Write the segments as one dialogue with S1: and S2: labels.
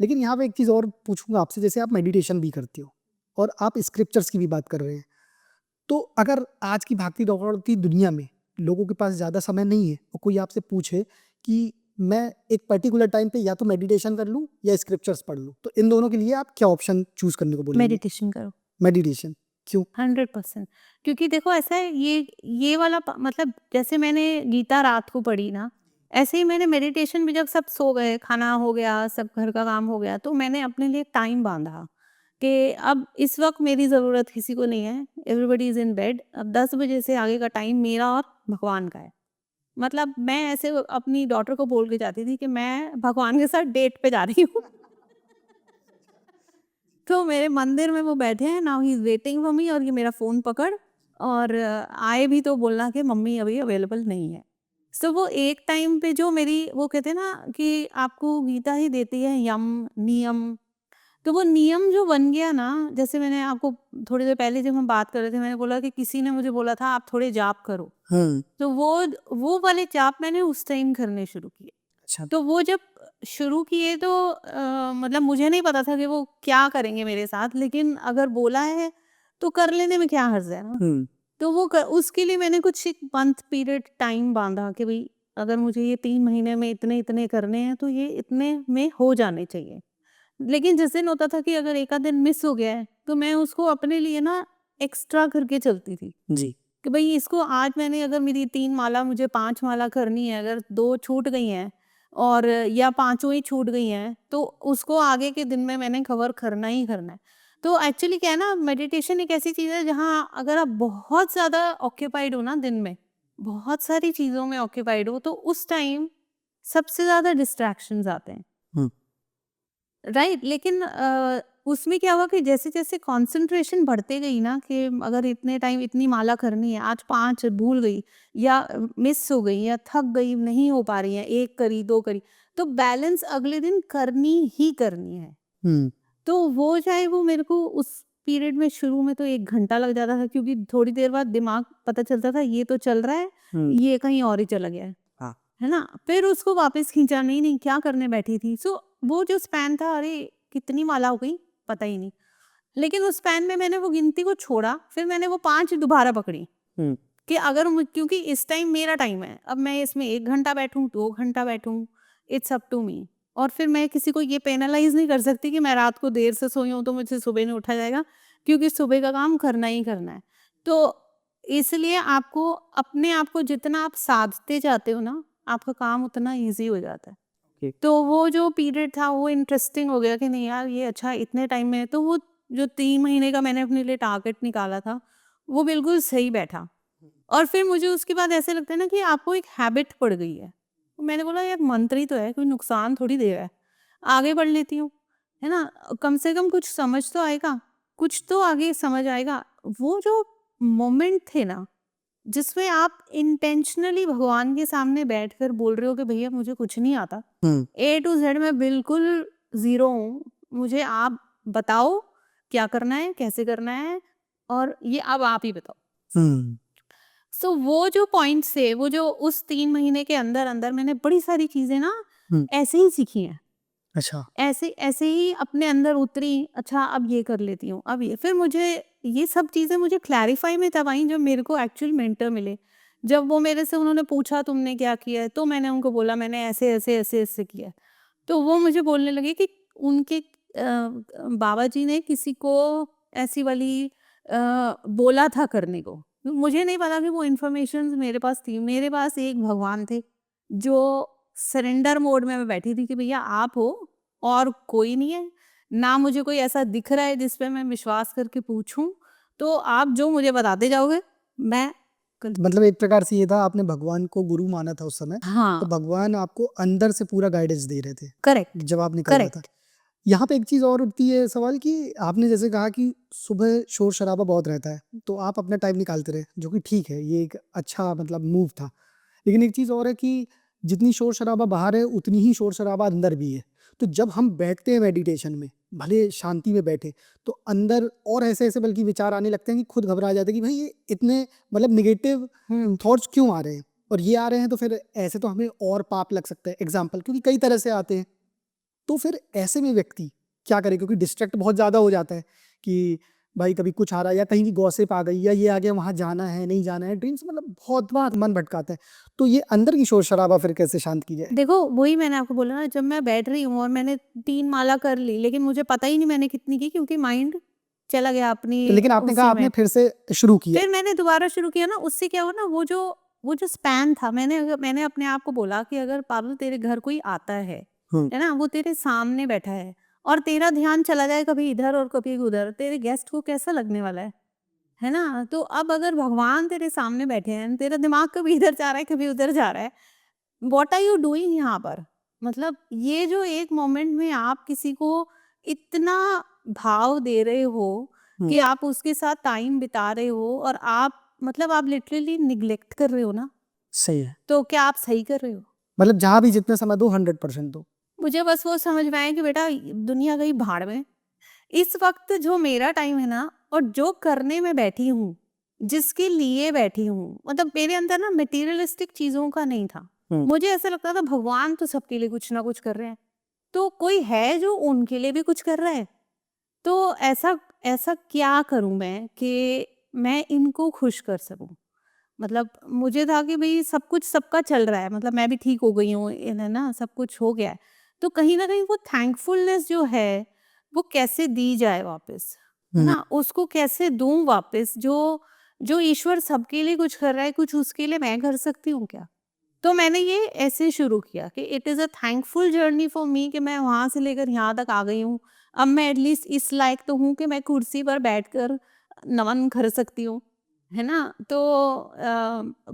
S1: लेकिन यहाँ पे एक चीज़ और पूछूंगा आपसे, जैसे आप मेडिटेशन भी करते हो और आप स्क्रिप्चर्स की भी बात कर रहे हैं, तो अगर आज की भागती दौड़ती दुनिया में लोगों के पास ज़्यादा समय नहीं है और कोई आपसे पूछे कि मैं एक पर्टिकुलर टाइम पे या तो मेडिटेशन कर लूँ या स्क्रिप्चर्स पढ़ लूँ, तो इन दोनों के लिए आप क्या ऑप्शन चूज करने को बोलेंगे?
S2: मेडिटेशन करो।
S1: मेडिटेशन क्यों?
S2: 100%। क्योंकि देखो ऐसा है, ये वाला मतलब जैसे मैंने गीता रात को पढ़ी ना, ऐसे ही मैंने मेडिटेशन भी, जब सब सो गए, खाना हो गया, सब घर का काम हो गया, तो मैंने अपने लिए टाइम बांधा कि अब इस वक्त मेरी ज़रूरत किसी को नहीं है, एवरीबडी इज़ इन बेड, अब 10 बजे से आगे का टाइम मेरा और भगवान का है। मतलब मैं ऐसे अपनी डॉटर को बोल के जाती थी कि मैं भगवान के साथ डेट पे जा रही हूँ। तो मेरे मंदिर में वो बैठे हैं, now he is waiting for me, और ये मेरा फ़ोन पकड़, और आए भी तो बोलना कि मम्मी अभी अवेलेबल नहीं है। सो वो एक टाइम पे जो मेरी, वो कहते हैं ना कि आपको गीता ही देती है यम, नियम, तो वो नियम जो बन गया ना, जैसे मैंने आपको थोड़ी देर पहले जब हम बात कर रहे थे, मैंने बोला कि किसी ने मुझे बोला था आप थोड़े जाप करो,
S1: हम्म।
S2: तो वो वाले जाप मैंने उस टाइम करने शुरू किए।
S1: अच्छा।
S2: तो वो जब शुरू किए तो मतलब मुझे नहीं पता था कि वो क्या करेंगे मेरे साथ, लेकिन अगर बोला है तो कर लेने में क्या हर्ज है ना।
S1: हम्म।
S2: तो उसके लिए मैंने कुछ एक मंथ पीरियड टाइम बांधा कि भाई अगर मुझे ये 3 महीने में इतने इतने करने हैं तो ये इतने में हो जाने चाहिए। लेकिन जिस दिन होता था कि अगर एक आध दिन मिस हो गया है, तो मैं उसको अपने लिए ना एक्स्ट्रा करके चलती थी
S1: जी।
S2: कि भई इसको आज मैंने, अगर मेरी 3 माला मुझे 5 माला करनी है, अगर 2 छूट गई हैं और या पाँचों ही छूट गई हैं, तो उसको आगे के दिन में मैंने कवर करना ही करना है। तो एक्चुअली क्या है ना, मेडिटेशन एक ऐसी चीज़ है जहाँ अगर आप बहुत ज़्यादा ऑक्यूपाइड हो ना दिन में, बहुत सारी चीज़ों में ऑक्यूपाइड हो, तो उस टाइम सबसे ज़्यादा डिस्ट्रैक्शंस आते हैं।
S1: हम्म।
S2: राइट, लेकिन उसमें क्या हुआ कि जैसे-जैसे कंसंट्रेशन बढ़ते गई ना, कि अगर इतने टाइम इतनी माला करनी है, आज 5 भूल गई या मिस हो गई या थक गई, नहीं हो पा रही है, 1 करी, 2 करी, तो बैलेंस अगले दिन करनी ही करनी है।
S1: हम्म।
S2: तो वो चाहे वो मेरे को उस पीरियड में शुरू में तो 1 घंटा लग जाता था, क्योंकि थोड़ी देर बाद दिमाग पता चलता था ये तो चल रहा है,
S1: हम्म।
S2: ये कहीं और ही चला गया
S1: हाँ।
S2: है ना? फिर उसको वापस खींचा, नहीं, नहीं क्या करने बैठी थी? सो वो जो स्पैन था, अरे कितनी माला हो गई, पता ही नहीं। लेकिन उस स्पैन में मैंने वो गिनती को छोड़ा, फिर मैंने वो 5 दोबारा पकड़ी
S1: हम्म।
S2: कि अगर क्योंकि इस टाइम मेरा टाइम है, अब मैं इसमें 1 घंटा बैठूँ, 2 घंटा बैठूँ, इट्स अप टू मी। और फिर मैं किसी को ये पेनलाइज़ नहीं कर सकती कि मैं रात को देर से सोई हूँ तो मुझसे सुबह नहीं उठा जाएगा, क्योंकि सुबह का काम करना ही करना है। तो इसलिए आपको अपने आप को जितना आप साधते जाते हो ना, आपका काम उतना ईज़ी हो जाता है।
S1: ओके।
S2: तो वो जो पीरियड था वो इंटरेस्टिंग हो गया कि नहीं यार, ये अच्छा इतने टाइम में है, तो वो जो 3 महीने का मैंने अपने लिए टारगेट निकाला था, वो बिल्कुल सही बैठा। और फिर मुझे उसके बाद ऐसे लगता है ना कि आपको एक हैबिट पड़ गई है। तो मैंने बोला यार मंत्र ही तो है, कोई नुकसान थोड़ी दे रहा है। आगे बढ़ लेती हूँ, है ना? कम से कम कुछ समझ तो आएगा, कुछ तो आगे समझ आएगा। वो जो मोमेंट थे ना, जिसमें आप इंटेंशनली भगवान के सामने बैठकर बोल रहे हो कि भैया मुझे कुछ नहीं आता,
S1: हम्म।
S2: ए टू जेड मैं बिल्कुल ज़ीरो हूँ, मुझे आप बताओ क्या करना है, कैसे करना है, और ये अब आप ही बताओ।
S1: हम्म।
S2: सो वो जो पॉइंट्स थे, वो जो उस 3 महीने के अंदर-अंदर मैंने बड़ी सारी चीज़ें ना
S1: हम्म।
S2: ऐसे ही सीखी हैं।
S1: अच्छा।
S2: ऐसे ऐसे ही अपने अंदर उतरी, अच्छा अब ये कर लेती हूँ, अब ये। फिर मुझे ये सब चीज़ें मुझे क्लैरिफ़ाई में तब आई जब मेरे को एक्चुअल मेंटर मिले। जब वो मेरे से, उन्होंने पूछा तुमने क्या किया है? तो मैंने उनको बोला मैंने ऐसे, ऐसे, ऐसे, ऐसे किया है। तो वो मुझे बोलने लगे कि उनके बाबा जी ने किसी को ऐसी वाली बोला था करने को। मुझे नहीं पता कि वो इन्फॉर्मेशंस मेरे पास थी। मेरे पास एक भगवान थे, जो सरेंडर मोड में मैं बैठी थी कि भैया आप हो और कोई नहीं है। ना मुझे कोई ऐसा दिख रहा है जिस पे मैं विश्वास करके पूछूँ, तो आप जो मुझे बताते जाओगे, मैं कल।
S1: मतलब एक प्रकार से ये था, आपने भगवान को गुरु माना था उस समय, तो
S2: हाँ,
S1: भगवान आपको अंदर से पूरा गाइडेंस दे रहे थे
S2: करेक्ट,
S1: जब आप निकल रहा था।
S2: करेक्ट।
S1: यहाँ पे एक चीज़ और उठती है सवाल कि आपने जैसे कहा कि सुबह शोर शराबा बहुत रहता है, तो आप अपना टाइम निकालते रहे, जो कि ठीक है, ये एक अच्छा मतलब मूव था। लेकिन एक चीज़ और है कि जितनी शोर शराबा बाहर है उतनी ही शोर शराबा अंदर भी है। तो जब हम बैठते हैं मेडिटेशन में, भले शांति में बैठे, तो अंदर और ऐसे ऐसे बल्कि विचार आने लगते हैं कि खुद घबरा जाते हैं कि भाई ये इतने मतलब निगेटिव
S2: हुँ।
S1: थॉट्स क्यों आ रहे हैं, और ये आ रहे हैं तो फिर ऐसे तो हमें और पाप लग सकता है, एग्जाम्पल, क्योंकि कई तरह से आते हैं। तो फिर ऐसे में व्यक्ति क्या करे, क्योंकि डिस्ट्रैक्ट बहुत ज़्यादा हो जाता है कि भाई कभी कुछ आ रहा है या कहीं की गॉसिप आ गई या ये आ गया, वहाँ जाना है नहीं जाना है, ड्रीम्स मतलब बहुत बार मन भटकाता है। तो ये अंदर की शोर शराबा फिर कैसे शांत की जाए?
S2: देखो वही मैंने आपको बोला ना, जब मैं बैठ रही हूँ और मैंने 3 माला कर ली, लेकिन मुझे पता ही नहीं मैंने कितनी की, क्योंकि माइंड चला गया अपनी
S1: तो लेकिन आपने कहा
S2: उसी
S1: आपने
S2: में।
S1: फिर से शुरू किया।
S2: फिर मैंने दोबारा शुरू किया ना, उससे क्या हुआ ना, वो जो स्पैन था, मैंने अपने आप को बोला कि अगर पारुल तेरे घर कोई आता है ना, वो तेरे सामने बैठा है और तेरा ध्यान चला जाए कभी इधर और कभी उधर, तेरे गेस्ट को कैसा लगने वाला है ना? तो अब अगर भगवान तेरे सामने बैठे हैं, तेरा दिमाग कभी इधर जा रहा है, कभी उधर जा रहा है, व्हाट आर यू डूइंग यहाँ पर? मतलब ये जो एक मोमेंट में आप किसी को इतना भाव दे रहे हो कि आप उसके साथ टाइम बिता रहे हो, और आप मतलब आप लिटरली निग्लेक्ट कर रहे हो ना,
S1: सही है,
S2: तो क्या आप सही कर रहे हो?
S1: मतलब जहाँ भी जितना समय दो 100% दो।
S2: मुझे बस वो समझ में आया कि बेटा दुनिया गई भाड़ में। इस वक्त जो मेरा टाइम है ना, और जो करने में बैठी हूँ, जिसके लिए बैठी हूँ, मतलब मेरे अंदर ना मटेरियलिस्टिक चीजों का नहीं था। मुझे ऐसा लगता था भगवान तो सबके लिए कुछ ना कुछ कर रहे हैं, तो कोई है जो उनके लिए भी कुछ कर रहा है। तो ऐसा ऐसा क्या करूं मैं कि मैं इनको खुश कर सकूं। मतलब मुझे था कि भाई सब कुछ सबका चल रहा है, मतलब मैं भी ठीक हो गई हूँ, है ना, सब कुछ हो गया है। तो कहीं ना कहीं वो थैंकफुलनेस जो है वो कैसे दी जाए वापस, है ना, उसको कैसे दूं वापस, जो जो ईश्वर सबके लिए कुछ कर रहा है, कुछ उसके लिए मैं कर सकती हूँ क्या? तो मैंने ये ऐसे शुरू किया कि it is a thankful journey for me, कि मैं वहाँ से लेकर यहाँ तक आ गई हूँ। अब मैं एटलीस्ट इस लायक तो हूँ कि मैं कुर्सी पर बैठकर नमन कर सकती हूँ, है ना? तो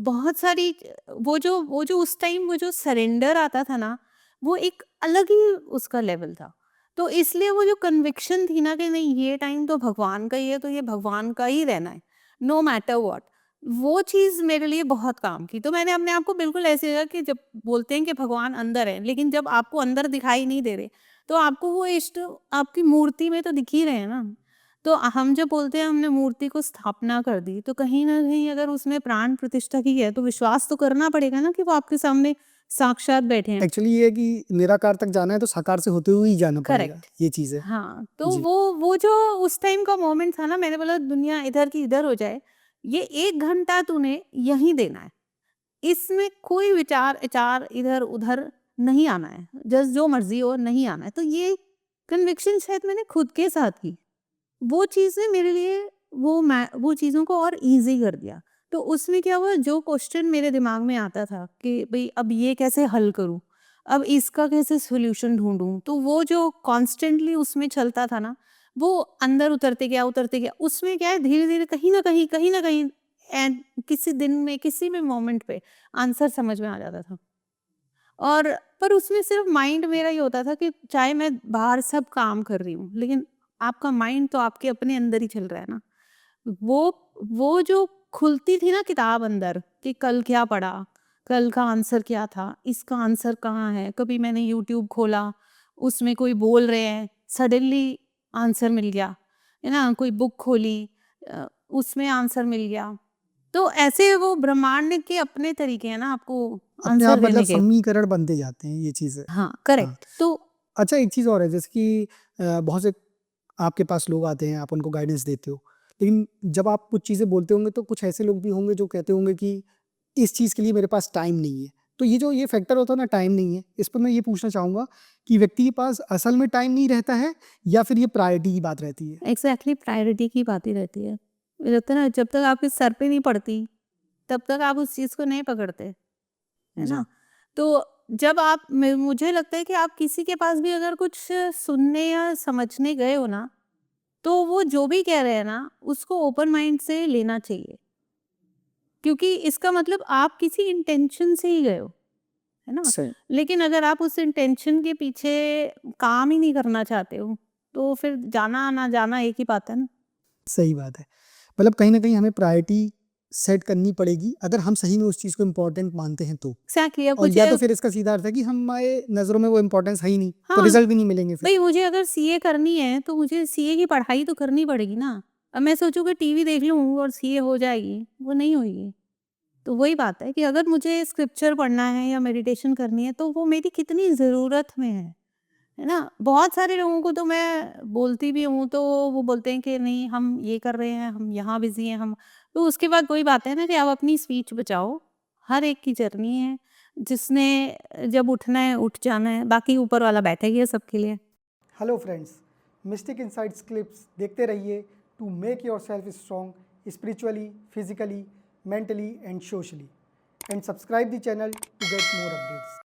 S2: बहुत सारी वो जो उस टाइम वो जो सरेंडर आता था ना, वो एक अलग ही उसका लेवल था। तो इसलिए वो जो कन्विक्शन थी ना कि नहीं, ये टाइम तो भगवान का ही है, तो ये भगवान का ही रहना है, नो मैटर व्हाट। वो चीज़ मेरे लिए बहुत काम की। तो मैंने अपने आप को बिल्कुल ऐसे लगा कि जब बोलते हैं कि भगवान अंदर है, लेकिन जब आपको अंदर दिखाई नहीं दे रहे, तो आपको वो इष्ट आपकी मूर्ति में तो दिख ही रहे हैं ना। तो हम जब बोलते हैं हमने मूर्ति को स्थापना कर दी, तो कहीं न कहीं अगर उसमें प्राण प्रतिष्ठा की है, तो विश्वास तो करना पड़ेगा ना कि वो आपके सामने साक्षात बैठे हैं।
S1: एक्चुअली ये है कि निराकार तक जाना है तो साकार से होते हुए ही जाना पड़ेगा,
S2: करेक्ट।
S1: ये चीज़ है।
S2: हाँ, तो
S1: जी।
S2: वो जो उस टाइम का मोमेंट था ना, मैंने बोला दुनिया इधर की इधर हो जाए, ये 1 घंटा तूने यहीं देना है। इसमें कोई विचार इधर-उधर नहीं आना है। जस्ट जो मर्ज़ी हो नहीं आना है। तो ये कन्विक्शन शायद मैंने खुद के साथ की। वो चीज़ें मेरे लिए वो चीज़ों को और ईज़ी कर दिया। तो उसमें क्या हुआ, जो क्वेश्चन मेरे दिमाग में आता था कि भई अब ये कैसे हल करूँ? अब इसका कैसे सॉल्यूशन ढूँढूँ? तो वो जो कॉन्स्टेंटली उसमें चलता था ना, वो अंदर उतरते गया, उतरते गया। उसमें क्या है, धीरे-धीरे कहीं न कहीं एंड किसी दिन में, किसी भी मोमेंट पे आंसर समझ में आ जाता था। और पर उसमें सिर्फ माइंड मेरा ये होता था कि चाहे मैं बाहर सब काम कर रही हूँ, लेकिन आपका माइंड तो आपके अपने अंदर ही चल रहा है ना। वो जो खुलती थी ना किताब अंदर कि कल क्या पढ़ा, कल का आंसर क्या था, इसका आंसर कहाँ है। कभी मैंने यूट्यूब खोला, उसमें कोई बोल रहे हैं, सडनली आंसर मिल गया, है ना। कोई बुक खोली, उसमें आंसर मिल गया। तो ऐसे वो ब्रह्मांड के अपने तरीके हैं ना आपको
S1: अपने
S2: आंसर
S1: आप मतलब
S2: देने के।
S1: समीकरण बनते जाते हैं ये चीज़ें।
S2: हाँ,
S1: हाँ।
S2: करेक्ट। तो
S1: अच्छा, एक चीज़ और है जैसे कि बहुत से आपके पास लोग आते हैं, आप उनको गाइडेंस देते हो। लेकिन जब आप कुछ चीज़ें बोलते होंगे तो कुछ ऐसे लोग भी होंगे जो कहते होंगे कि इस चीज़ के लिए मेरे पास टाइम नहीं है। तो ये जो ये फैक्टर होता है ना टाइम नहीं है, इस पर मैं ये पूछना चाहूँगा कि व्यक्ति के पास असल में टाइम नहीं रहता है या फिर ये प्रायोरिटी की बात रहती है?
S2: एग्ज़ैक्टली प्रायोरिटी की बात ही रहती है। मुझे लगता है ना, जब तक आपके सर पे नहीं पड़ती, तब तक आप उस चीज़ को नहीं पकड़ते, है
S1: जी।
S2: ना? तो जब आप मुझे लगता है कि आप किसी के पास भी अगर कुछ सुनने या समझने गए हो ना, तो वो जो भी कह रहे हैं ना, उसको ओपन माइंड से लेना चाहिए। क्योंकि इसका मतलब आप किसी इंटेंशन से ही गए हो, है ना?
S1: सही।
S2: लेकिन अगर आप उस इंटेंशन के पीछे काम ही नहीं करना चाहते हो, तो फिर जाना ना जाना एक ही बात है ना।
S1: सही बात है। मतलब कहीं न कहीं हमें प्रायोरिटी सेट करनी पड़ेगी, अगर हम सही में उस चीज़ को इम्पोर्टेंट मानते हैं तो।
S2: एग्ज़ैक्टली। अब
S1: और या
S2: मुझे
S1: तो फिर इसका सीधा अर्थ है कि हमारे नज़रों में वो इम्पोर्टेंस है ही नहीं, तो
S2: हाँ,
S1: रिज़ल्ट भी नहीं मिलेंगे फिर।
S2: भई मुझे अगर सीए करनी है, तो मुझे सीए की पढ़ाई तो करनी पड़ेगी ना। अब मैं सोचूँ कि टीवी देख लूँ और सीए हो जाएगी, वो नहीं होएगी। तो वही बात है कि अगर मुझे स्क्रिप्चर पढ़ना है या मेडिटेशन करनी है, तो वो मेरी कितनी ज़रूरत में है। है ना? बहुत सारे लोगों को तो मैं बोलती भी हूँ तो वो बोलते हैं कि नहीं हम ये कर रहे हैं, हम यहाँ बिज़ी हैं हम। तो उसके बाद वही बात है ना कि आप अपनी स्पीच बचाओ, हर एक की जर्नी है, जिसने जब उठना है उठ जाना है, बाकी ऊपर वाला बैठा ही है सबके लिए।
S1: Hello friends, mystic insights clips देखते रहिए to make yourself strong spiritually, physically, mentally and socially, and subscribe the channel to get more updates.